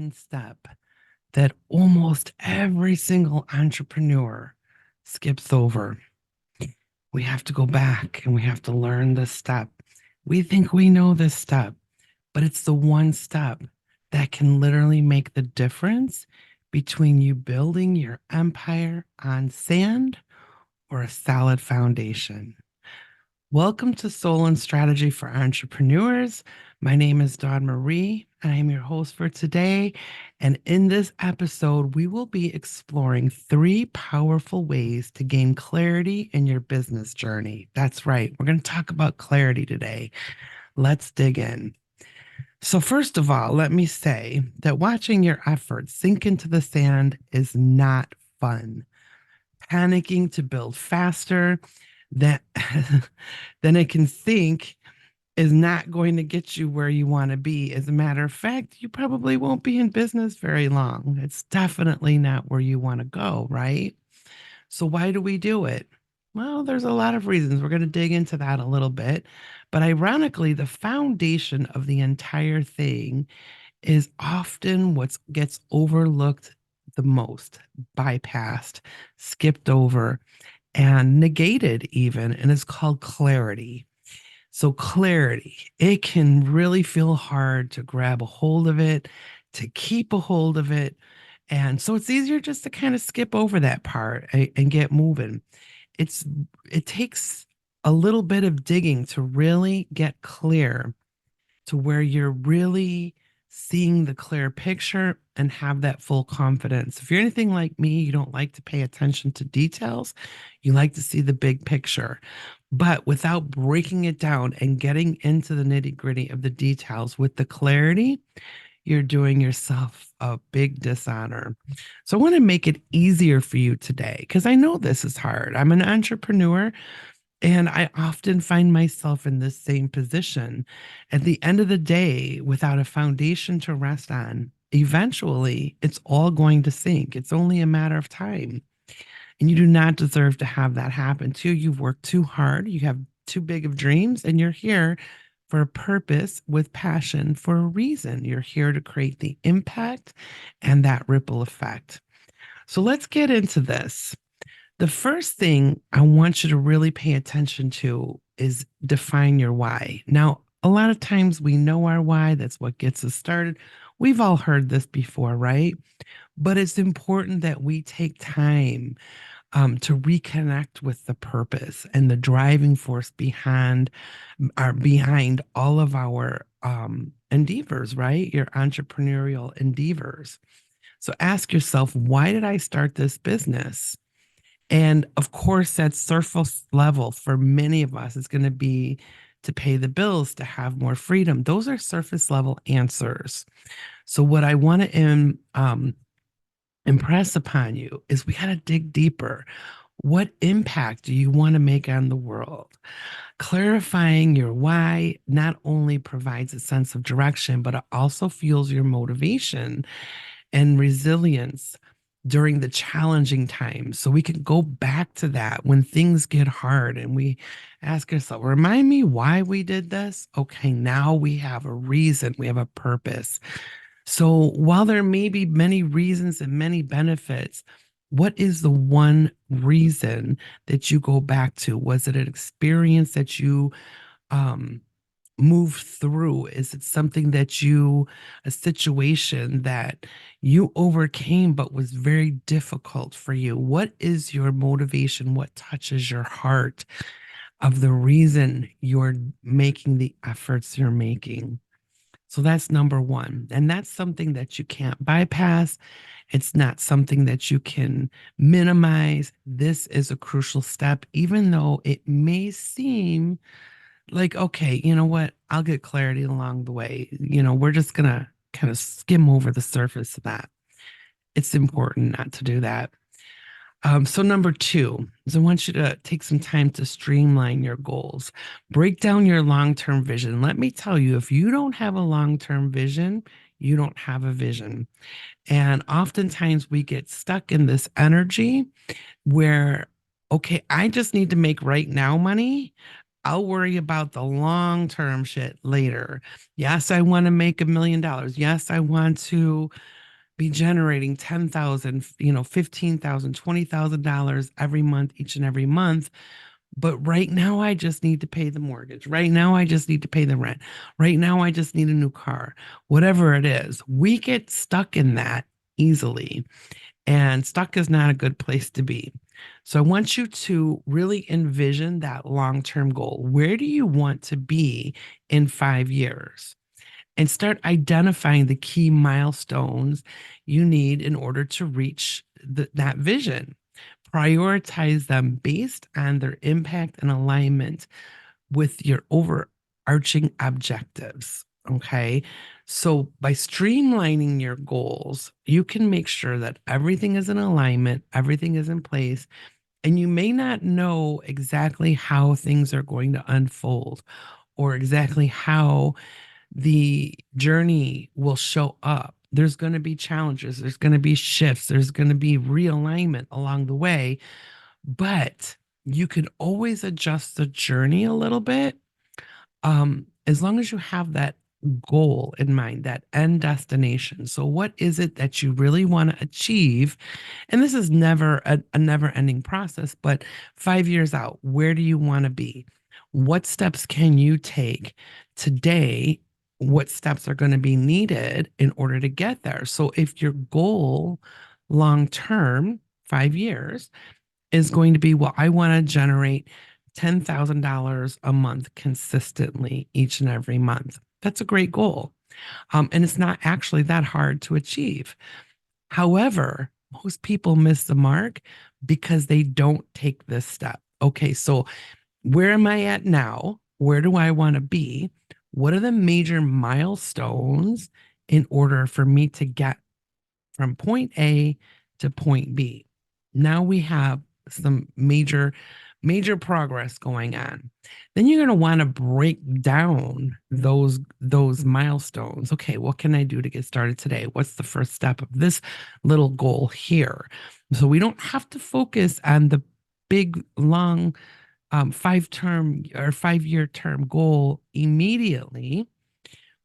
one step that almost every single entrepreneur skips over. We have to go back and we have to learn this step. We think we know this step, but it's the one step that can literally make the difference between you building your empire on sand or a solid foundation. Welcome to Soul and Strategy for Entrepreneurs. My name is Dawn Marie, and I am your host for today. And in this episode, we will be exploring 3 powerful ways to gain clarity in your business journey. That's right, we're going to talk about clarity today. Let's dig in. So, first of all, let me say that watching your efforts sink into the sand is not fun. Panicking to build faster that than it can think is not going to get you where you want to be. As a matter of fact, you probably won't be in business very long. It's definitely not where you want to go, right? So why do we do it? Well, there's a lot of reasons. We're going to dig into that a little bit. But ironically, the foundation of the entire thing is often what gets overlooked the most, bypassed, skipped over, and negated even, and it's called clarity. So clarity, it can really feel hard to grab a hold of it, to keep a hold of it. And so it's easier just to kind of skip over that part and get moving. It's it takes a little bit of digging to really get clear to where you're really seeing the clear picture and have that full confidence. If you're anything like me, you don't like to pay attention to details. You like to see the big picture. But without breaking it down and getting into the nitty gritty of the details with the clarity, you're doing yourself a big dishonor. So I want to make it easier for you today because I know this is hard. I'm an entrepreneur and I often find myself in this same position. At the end of the day, without a foundation to rest on, eventually it's all going to sink. It's only a matter of time. And you do not deserve to have that happen to you. You've worked too hard, you have too big of dreams, and you're here for a purpose with passion for a reason. You're here to create the impact and that ripple effect. So let's get into this. The first thing I want you to really pay attention to is define your why. Now, a lot of times we know our why, that's what gets us started. We've all heard this before, right? But it's important that we take time to reconnect with the purpose and the driving force behind all of our endeavors, right? Your entrepreneurial endeavors. So ask yourself, why did I start this business? And of course, that surface level for many of us is going to be to pay the bills, to have more freedom. Those are surface level answers. So, what I want to impress upon you is we got to dig deeper. What impact do you want to make on the world? Clarifying your why not only provides a sense of direction, but it also fuels your motivation and resilience during the challenging times. So we can go back to that when things get hard and we ask ourselves, remind me why we did this. Okay, now we have a reason, we have a purpose. So while there may be many reasons and many benefits, what is the one reason that you go back to? Was it an experience that you um, moved through? Is it something that a situation that you overcame but was very difficult for you? What is your motivation? What touches your heart of the reason you're making the efforts you're making? So that's number one. And that's something that you can't bypass. It's not something that you can minimize. This is a crucial step, even though it may seem like, okay, you know what? I'll get clarity along the way. We're just going to kind of skim over the surface of that. It's important not to do that. So number 2 is I want you to take some time to streamline your goals. Break down your long-term vision. Let me tell you, if you don't have a long-term vision, you don't have a vision. And oftentimes we get stuck in this energy where, okay, I just need to make right now money. I'll worry about the long-term shit later. Yes, I want to make $1 million. Yes, I want to be generating 10,000, 15,000, $20,000 every month, each and every month. But right now, I just need to pay the mortgage. Right now, I just need to pay the rent. Right now, I just need a new car, whatever it is. We get stuck in that easily, and stuck is not a good place to be. So I want you to really envision that long-term goal. Where do you want to be in 5 years? And start identifying the key milestones you need in order to reach that vision. Prioritize them based on their impact and alignment with your overarching objectives. Okay. So by streamlining your goals, you can make sure that everything is in alignment, everything is in place, and you may not know exactly how things are going to unfold or exactly how the journey will show up. There's going to be challenges, there's going to be shifts, there's going to be realignment along the way, but you can always adjust the journey a little bit, as long as you have that goal in mind, that end destination. So, what is it that you really want to achieve? And this is never a never ending process, but 5 years out, where do you want to be? What steps can you take today? What steps are going to be needed in order to get there? So, if your goal long term, 5 years, is going to be, well, I want to generate $10,000 a month consistently each and every month. That's a great goal. And it's not actually that hard to achieve. However, most people miss the mark because they don't take this step. Okay, so where am I at now? Where do I want to be? What are the major milestones in order for me to get from point A to point B? Now we have some major progress going on. Then you're going to want to break down those milestones. Okay, what can I do to get started today? What's the first step of this little goal here? So we don't have to focus on the big long 5-term or 5-year term goal immediately.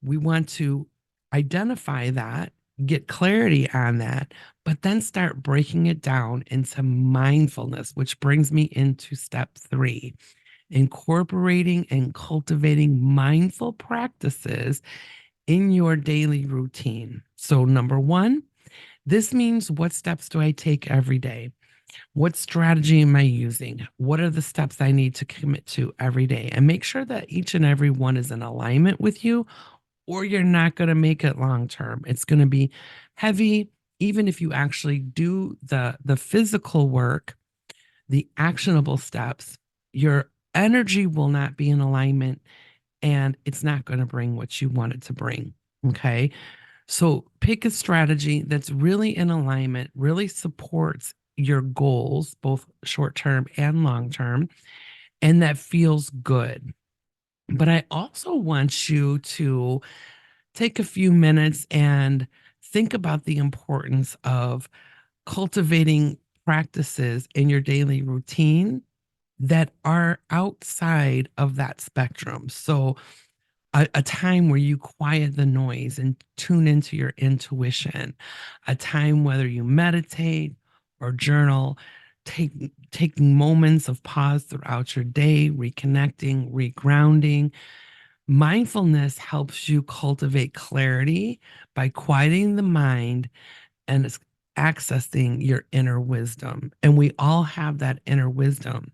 We want to identify that, get clarity on that, but then start breaking it down into mindfulness, which brings me into step 3, incorporating and cultivating mindful practices in your daily routine. So, number 1, this means, what steps do I take every day? What strategy am I using? What are the steps I need to commit to every day? And make sure that each and every one is in alignment with you, or you're not going to make it long term. It's going to be heavy. Even if you actually do the physical work, the actionable steps, your energy will not be in alignment, and it's not going to bring what you want it to bring. Okay. So pick a strategy that's really in alignment, really supports your goals, both short term and long term, and that feels good. But I also want you to take a few minutes and think about the importance of cultivating practices in your daily routine that are outside of that spectrum. So, a time where you quiet the noise and tune into your intuition, a time whether you meditate or journal, take taking moments of pause throughout your day, reconnecting, regrounding. Mindfulness helps you cultivate clarity by quieting the mind and accessing your inner wisdom. And we all have that inner wisdom.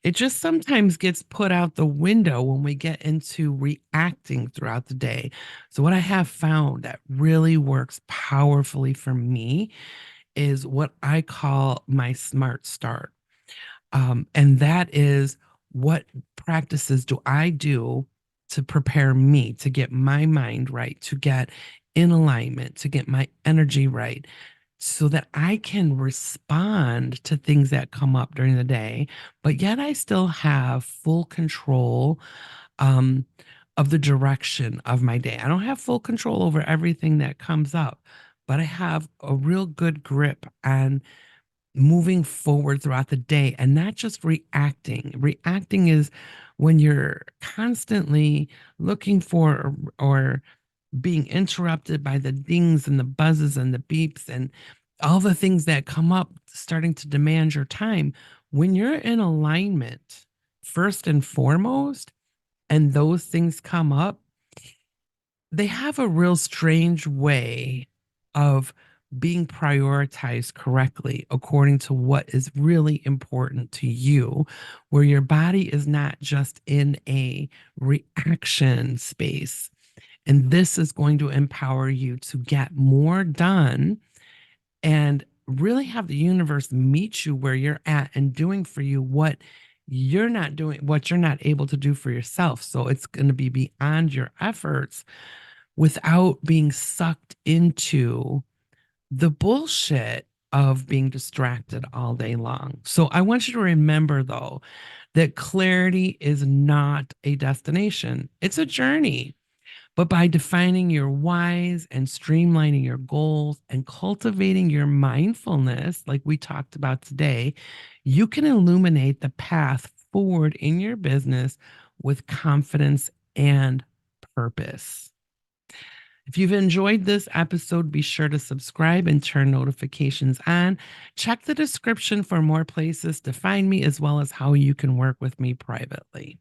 It just sometimes gets put out the window when we get into reacting throughout the day. So, what I have found that really works powerfully for me is what I call my smart start. And that is, what practices do I do to prepare me to get my mind right, to get in alignment, to get my energy right, so that I can respond to things that come up during the day, but yet I still have full control um, of the direction of my day. I don't have full control over everything that comes up, but I have a real good grip on moving forward throughout the day and not just reacting. Reacting is when you're constantly looking for or being interrupted by the dings and the buzzes and the beeps and all the things that come up starting to demand your time. When you're in alignment, first and foremost, and those things come up, they have a real strange way of being prioritized correctly according to what is really important to you, where your body is not just in a reaction space. And this is going to empower you to get more done and really have the universe meet you where you're at and doing for you what you're not doing, what you're not able to do for yourself. So it's going to be beyond your efforts without being sucked into the bullshit of being distracted all day long. So I want you to remember, though, that clarity is not a destination, it's a journey. But by defining your whys and streamlining your goals and cultivating your mindfulness, like we talked about today, you can illuminate the path forward in your business with confidence and purpose. If you've enjoyed this episode, be sure to subscribe and turn notifications on. Check the description for more places to find me, as well as how you can work with me privately.